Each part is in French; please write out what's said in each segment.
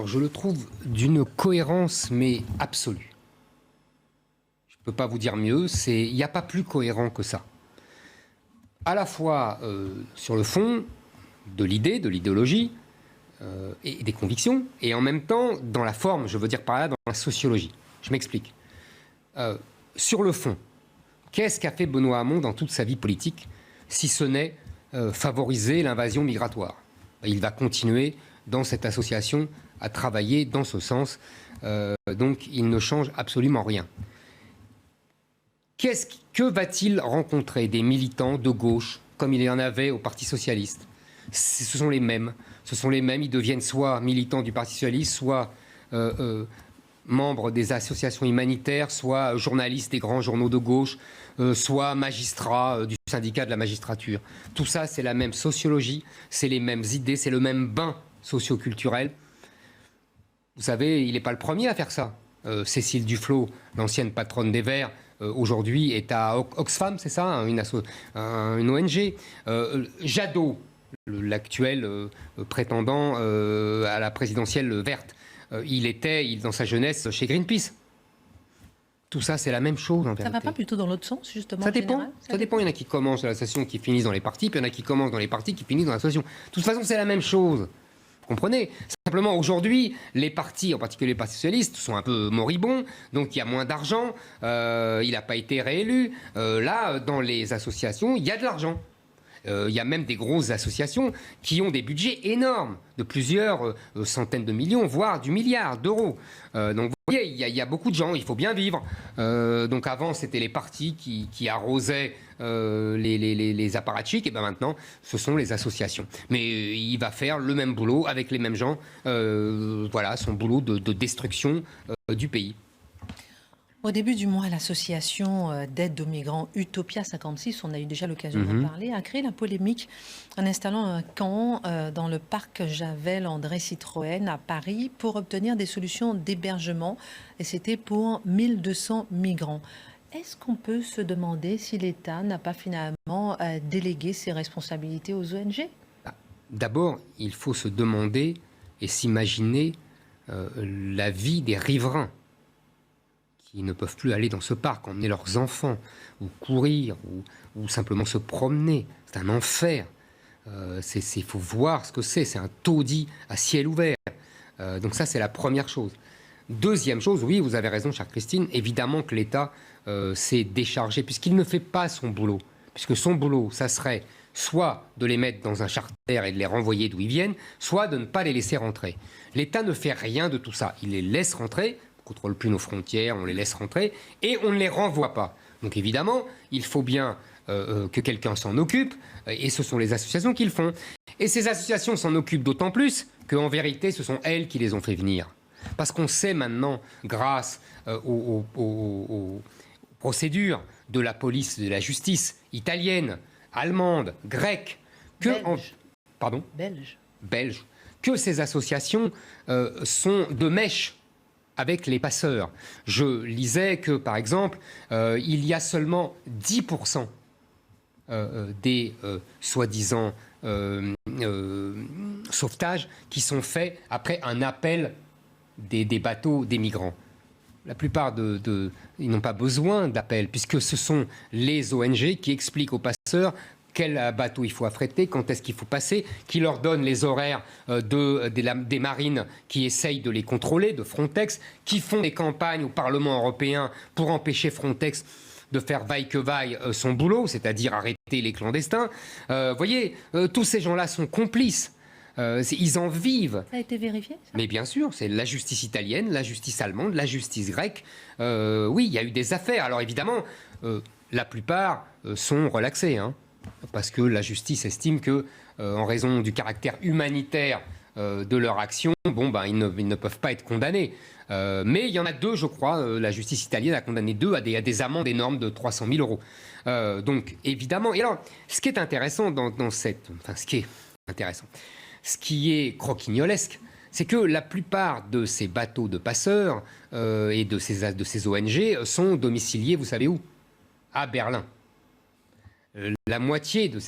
je le trouve d'une cohérence, mais absolue. Je ne peux pas vous dire mieux, il n'y a pas plus cohérent que ça. À la fois sur le fond de l'idée, de l'idéologie et des convictions, et en même temps dans la forme, je veux dire par là, dans la sociologie. Je m'explique. Sur le fond, qu'est-ce qu'a fait Benoît Hamon dans toute sa vie politique, si ce n'est favoriser l'invasion migratoire? Il va continuer dans cette association à travailler dans ce sens. Donc il ne change absolument rien. Que va-t-il rencontrer des militants de gauche, comme il y en avait au Parti socialiste? Ce sont les mêmes. Ce sont les mêmes. Ils deviennent soit militants du Parti socialiste, soit membres des associations humanitaires, soit journalistes des grands journaux de gauche, soit magistrats du syndicat de la magistrature. Tout ça, c'est la même sociologie, c'est les mêmes idées, c'est le même bain socioculturel. Vous savez, il n'est pas le premier à faire ça. Cécile Duflot, l'ancienne patronne des Verts, aujourd'hui est à Oxfam, c'est ça, une ONG. Jadot, l'actuel prétendant à la présidentielle verte, il était, dans sa jeunesse, chez Greenpeace. Tout ça, c'est la même chose en vérité. Ça ne va pas plutôt dans l'autre sens, justement? Ça dépend. Ça dépend. Il y en a qui commencent à l'association, qui finissent dans les partis, puis il y en a qui commencent dans les partis, qui finissent dans l'association. De toute façon, c'est la même chose. Vous comprenez? Simplement, aujourd'hui, les partis, en particulier les partis socialistes, sont un peu moribonds, donc il y a moins d'argent, il n'a pas été réélu. Là, dans les associations, il y a de l'argent. Il y a même des grosses associations qui ont des budgets énormes, de plusieurs centaines de millions, voire du milliard d'euros. Donc vous voyez, il y a beaucoup de gens, il faut bien vivre. Donc avant, c'était les partis qui arrosaient les apparatchiks, et bien maintenant, ce sont les associations. Mais il va faire le même boulot avec les mêmes gens, voilà, son boulot de destruction du pays. Au début du mois, l'association d'aide aux migrants Utopia 56, on a eu déjà l'occasion d'en parler, a créé la polémique en installant un camp dans le parc Javel André Citroën à Paris pour obtenir des solutions d'hébergement. Et c'était pour 1200 migrants. Est-ce qu'on peut se demander si l'État n'a pas finalement délégué ses responsabilités aux ONG? D'abord, il faut se demander et s'imaginer la vie des riverains qui ne peuvent plus aller dans ce parc, emmener leurs enfants, ou courir, ou simplement se promener. C'est un enfer. Il faut voir ce que c'est un taudis à ciel ouvert. Donc ça, c'est la première chose. Deuxième chose, oui, vous avez raison, chère Christine, évidemment que l'État s'est déchargé, puisqu'il ne fait pas son boulot. Puisque son boulot, ça serait soit de les mettre dans un charter et de les renvoyer d'où ils viennent, soit de ne pas les laisser rentrer. L'État ne fait rien de tout ça. Il les laisse rentrer, on ne contrôle plus nos frontières, on les laisse rentrer, et on ne les renvoie pas. Donc évidemment, il faut bien que quelqu'un s'en occupe, et ce sont les associations qui le font. Et ces associations s'en occupent d'autant plus qu'en vérité, ce sont elles qui les ont fait venir. Parce qu'on sait maintenant, grâce aux procédures de la police, de la justice italienne, allemande, grecque, belge, que ces associations sont de mèche avec les passeurs. Je lisais que, par exemple, il y a seulement 10% des soi-disant sauvetages qui sont faits après un appel des bateaux des migrants. La plupart ils n'ont pas besoin d'appel, puisque ce sont les ONG qui expliquent aux passeurs quel bateau il faut affréter, quand est-ce qu'il faut passer, qui leur donnent les horaires des marines qui essayent de les contrôler, de Frontex, qui font des campagnes au Parlement européen pour empêcher Frontex de faire vaille que vaille son boulot, c'est-à-dire arrêter les clandestins. Vous voyez, tous ces gens-là sont complices. Ils en vivent. Ça a été vérifié, ça? Mais bien sûr, c'est la justice italienne, la justice allemande, la justice grecque. Oui, il y a eu des affaires. Alors évidemment, la plupart sont relaxés, hein, parce que la justice estime que, en raison du caractère humanitaire de leur action, ils ne peuvent pas être condamnés. Mais il y en a deux, je crois, la justice italienne a condamné deux à des amendes énormes de 300 000 euros. Donc évidemment, et alors, ce qui est intéressant ce qui est croquignolesque, c'est que la plupart de ces bateaux de passeurs et de ces ONG sont domiciliés, vous savez où? À Berlin. la moitié de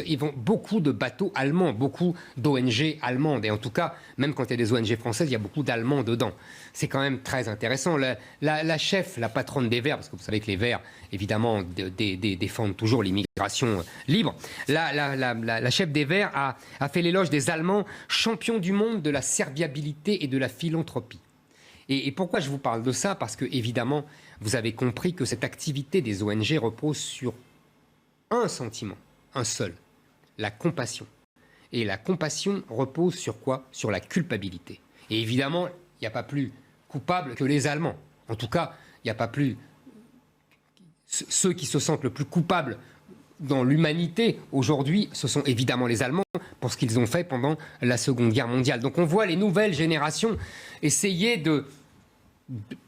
ils vont beaucoup de bateaux allemands, beaucoup d'ONG allemandes. Et en tout cas, même quand il y a des ONG françaises, il y a beaucoup d'Allemands dedans. C'est quand même très intéressant. La chef, la patronne des Verts, parce que vous savez que les Verts, évidemment, défendent toujours l'immigration libre. La chef des Verts a fait l'éloge des Allemands, champions du monde de la serviabilité et de la philanthropie. Et pourquoi je vous parle de ça? Parce que, évidemment, vous avez compris que cette activité des ONG repose sur un sentiment, un seul, la compassion. Et la compassion repose sur quoi? Sur la culpabilité. Et évidemment, il n'y a pas plus coupable que les Allemands. En tout cas, il n'y a pas plus... Ceux qui se sentent le plus coupables dans l'humanité aujourd'hui, ce sont évidemment les Allemands pour ce qu'ils ont fait pendant la Seconde Guerre mondiale. Donc on voit les nouvelles générations essayer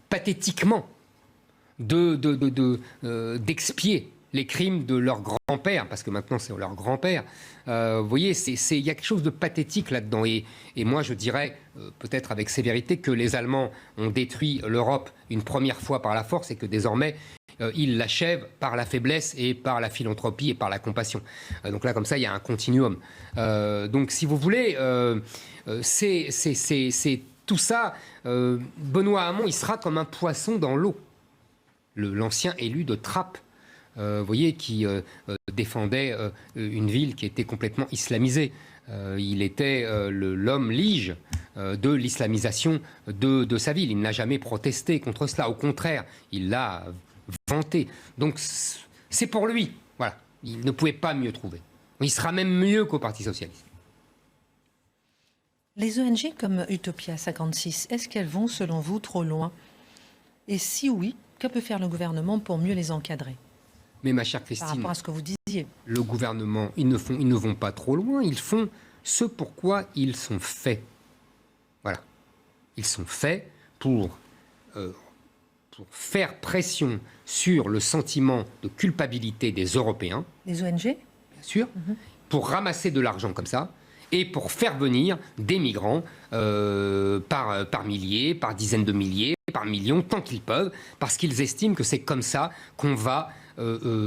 pathétiquement d'expier les crimes de leur grand-père, parce que maintenant c'est leur grand-père. Vous voyez, il y a quelque chose de pathétique là-dedans. Et moi, je dirais, peut-être avec sévérité, que les Allemands ont détruit l'Europe une première fois par la force et que désormais, ils l'achèvent par la faiblesse et par la philanthropie et par la compassion. Donc là, comme ça, il y a un continuum. Donc, si vous voulez, c'est tout ça. Benoît Hamon, il sera comme un poisson dans l'eau. L'ancien élu de Trappes, vous voyez, qui défendait une ville qui était complètement islamisée. Il était l'homme lige de l'islamisation de sa ville. Il n'a jamais protesté contre cela. Au contraire, il l'a vanté. Donc, c'est pour lui. Voilà. Il ne pouvait pas mieux trouver. Il sera même mieux qu'au Parti socialiste. Les ONG comme Utopia 56, est-ce qu'elles vont, selon vous, trop loin? Et si oui, que peut faire le gouvernement pour mieux les encadrer? Mais ma chère Christine, par rapport à ce que vous disiez, le gouvernement, ils ne vont pas trop loin, ils font ce pourquoi ils sont faits. Voilà. Ils sont faits pour faire pression sur le sentiment de culpabilité des Européens. Les ONG? Bien sûr. Pour ramasser de l'argent comme ça et pour faire venir des migrants par milliers, par dizaines de milliers, par millions, tant qu'ils peuvent, parce qu'ils estiment que c'est comme ça qu'on va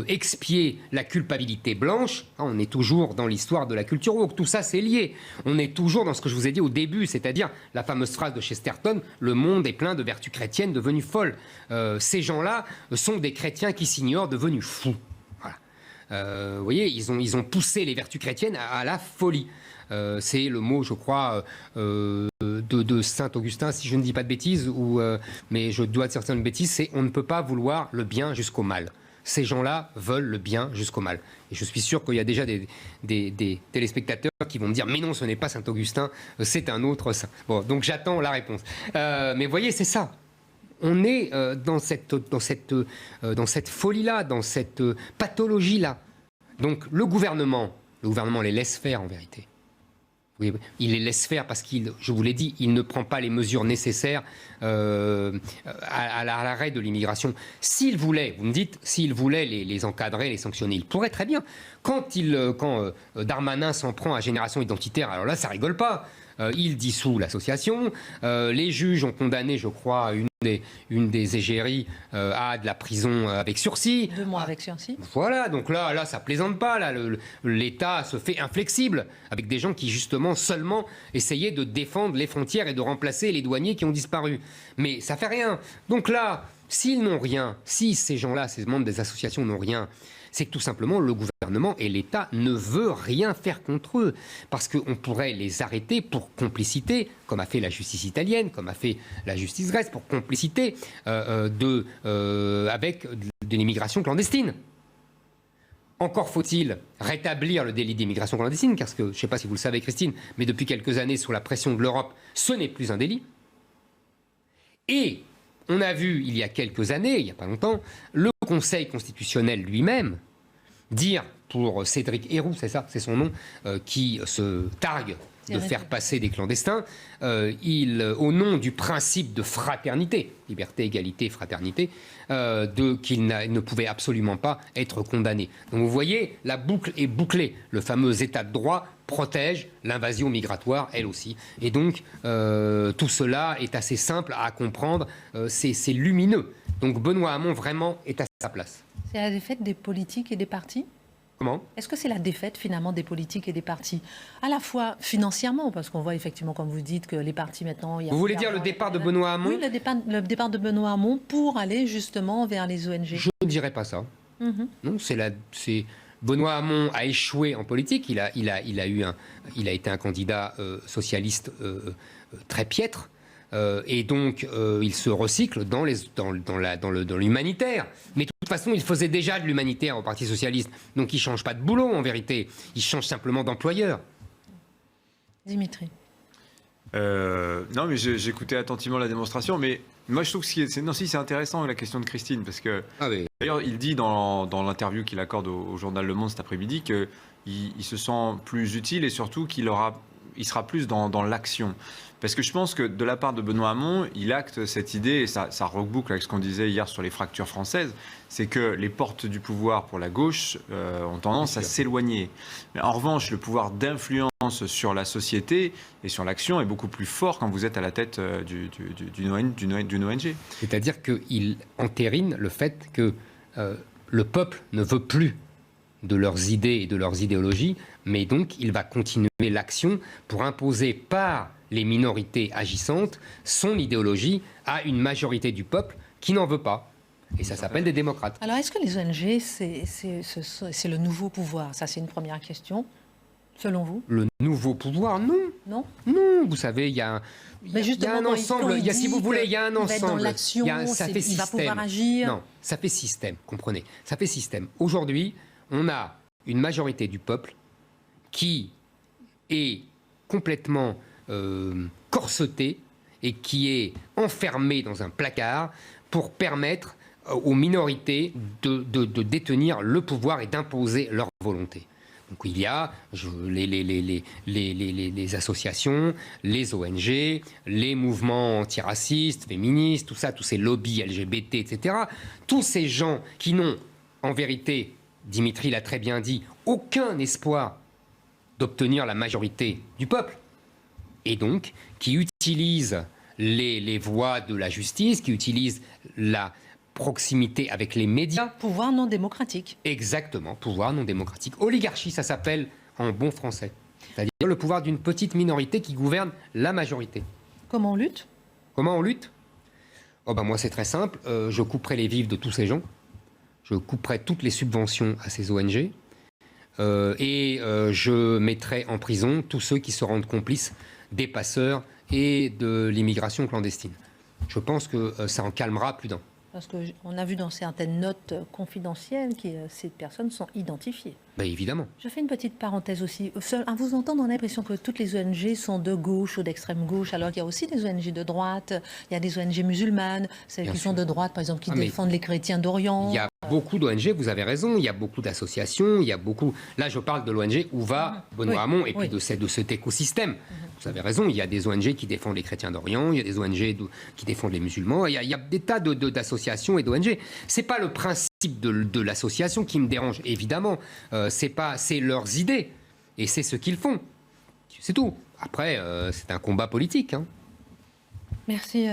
expier la culpabilité blanche. On est toujours dans l'histoire de la culture woke. Tout ça, c'est lié. On est toujours dans ce que je vous ai dit au début, c'est-à-dire la fameuse phrase de Chesterton, « Le monde est plein de vertus chrétiennes devenues folles ». Ces gens-là sont des chrétiens qui s'ignorent, devenus fous. Voilà. Vous voyez, ils ont poussé les vertus chrétiennes à la folie. C'est le mot, je crois, de Saint Augustin, si je ne dis pas de bêtises, mais je dois dire certaines bêtises, c'est « On ne peut pas vouloir le bien jusqu'au mal ». Ces gens-là veulent le bien jusqu'au mal. Et je suis sûr qu'il y a déjà des téléspectateurs qui vont me dire « Mais non, ce n'est pas Saint Augustin, c'est un autre saint ». Bon, donc j'attends la réponse. Mais vous voyez, c'est ça. On est dans cette folie-là, dans cette pathologie-là. Donc le gouvernement les laisse faire en vérité. Oui, il les laisse faire parce je vous l'ai dit, il ne prend pas les mesures nécessaires à l'arrêt de l'immigration. S'il voulait, vous me dites, s'il voulait les encadrer, les sanctionner, il pourrait très bien. Quand Darmanin s'en prend à Génération Identitaire, alors là, ça rigole pas. Il dissout l'association. Les juges ont condamné, je crois, une des égéries à de la prison avec sursis. 2 mois avec sursis. Voilà, donc là, ça plaisante pas. Là, l'État se fait inflexible avec des gens qui, justement, seulement essayaient de défendre les frontières et de remplacer les douaniers qui ont disparu. Mais ça fait rien. Donc là, s'ils n'ont rien, si ces gens-là, ces membres des associations n'ont rien, c'est que tout simplement le gouvernement et l'État ne veulent rien faire contre eux. Parce qu'on pourrait les arrêter pour complicité, comme a fait la justice italienne, comme a fait la justice grecque, pour complicité avec de l'immigration clandestine. Encore faut-il rétablir le délit d'immigration clandestine, parce que, je ne sais pas si vous le savez Christine, mais depuis quelques années, sous la pression de l'Europe, ce n'est plus un délit. Et on a vu, il y a quelques années, il n'y a pas longtemps, le Conseil constitutionnel lui-même dire, pour Cédric Herrou, c'est ça, c'est son nom, qui se targue de faire passer des clandestins, au nom du principe de fraternité, liberté, égalité, fraternité, qu'il ne pouvait absolument pas être condamné. Donc vous voyez, la boucle est bouclée. Le fameux état de droit protège l'invasion migratoire, elle aussi. Et donc, tout cela est assez simple à comprendre, c'est lumineux. Donc Benoît Hamon, vraiment, est à sa place. C'est à la défaite des politiques et des partis ? Comment ? Est-ce que c'est la défaite finalement des politiques et des partis, à la fois financièrement, parce qu'on voit effectivement, comme vous dites, que les partis maintenant... Vous voulez dire le départ de Benoît Hamon ? Oui, le départ de Benoît Hamon pour aller justement vers les ONG. Je ne dirais pas ça. Non, Benoît Hamon a échoué en politique. Il a été un candidat socialiste très piètre. Et donc, il se recycle dans l'humanitaire. Mais de toute façon, il faisait déjà de l'humanitaire au Parti socialiste. Donc, il ne change pas de boulot, en vérité. Il change simplement d'employeur. Dimitri. Non, mais j'écoutais attentivement la démonstration. Mais moi, je trouve que c'est intéressant la question de Christine. Parce que, d'ailleurs, il dit dans l'interview qu'il accorde au journal Le Monde cet après-midi qu'il se sent plus utile et surtout qu'il sera plus dans l'action. Parce que je pense que de la part de Benoît Hamon, il acte cette idée, et ça reboucle avec ce qu'on disait hier sur les fractures françaises, c'est que les portes du pouvoir pour la gauche ont tendance à s'éloigner. Mais en revanche, le pouvoir d'influence sur la société et sur l'action est beaucoup plus fort quand vous êtes à la tête d'une ONG. C'est-à-dire qu'il entérine le fait que le peuple ne veut plus de leurs idées et de leurs idéologies, mais donc il va continuer l'action pour imposer par les minorités agissantes son idéologie à une majorité du peuple qui n'en veut pas. Et ça s'appelle des démocrates. Alors, est-ce que les ONG, c'est le nouveau pouvoir? Ça, c'est une première question, selon vous. Le nouveau pouvoir, non. Non. Non, vous savez, il y a un ensemble, si vous voulez, il y a un ensemble. Dans l'action, ça fait système. Il va pouvoir agir. Non, ça fait système, comprenez. Ça fait système. Aujourd'hui, on a une majorité du peuple qui est complètement corsetée et qui est enfermée dans un placard pour permettre aux minorités de détenir le pouvoir et d'imposer leur volonté. Donc il y a les associations, les ONG, les mouvements antiracistes, féministes, tout ça, tous ces lobbies LGBT, etc. Tous ces gens qui n'ont, en vérité, Dimitri l'a très bien dit, aucun espoir d'obtenir la majorité du peuple. Et donc, qui utilisent les voies de la justice, qui utilisent la proximité avec les médias. Pouvoir non démocratique. Exactement, pouvoir non démocratique. Oligarchie, ça s'appelle en bon français. C'est-à-dire le pouvoir d'une petite minorité qui gouverne la majorité. Comment on lutte ? Comment on lutte ? Moi, c'est très simple. Je couperai les vivres de tous ces gens. Je couperai toutes les subventions à ces ONG. Et je mettrai en prison tous ceux qui se rendent complices des passeurs et de l'immigration clandestine. Je pense que ça en calmera plus d'un. Parce qu'on a vu dans certaines notes confidentielles que ces personnes sont identifiées. Évidemment. Je fais une petite parenthèse aussi. À vous entendre, on a l'impression que toutes les ONG sont de gauche ou d'extrême gauche, alors qu'il y a aussi des ONG de droite, il y a des ONG musulmanes, celles qui sont de droite, par exemple, qui défendent les chrétiens d'Orient. Il y a beaucoup d'ONG, vous avez raison, il y a beaucoup d'associations, il y a beaucoup... Là, je parle de l'ONG où va Benoît Hamon et puis de cet écosystème. Vous avez raison, il y a des ONG qui défendent les chrétiens d'Orient, il y a des ONG qui défendent les musulmans, il y a des tas d'associations et d'ONG. C'est pas le principe de l'association qui me dérange, évidemment. C'est leurs idées et c'est ce qu'ils font. C'est tout. Après, c'est un combat politique. Hein. Merci.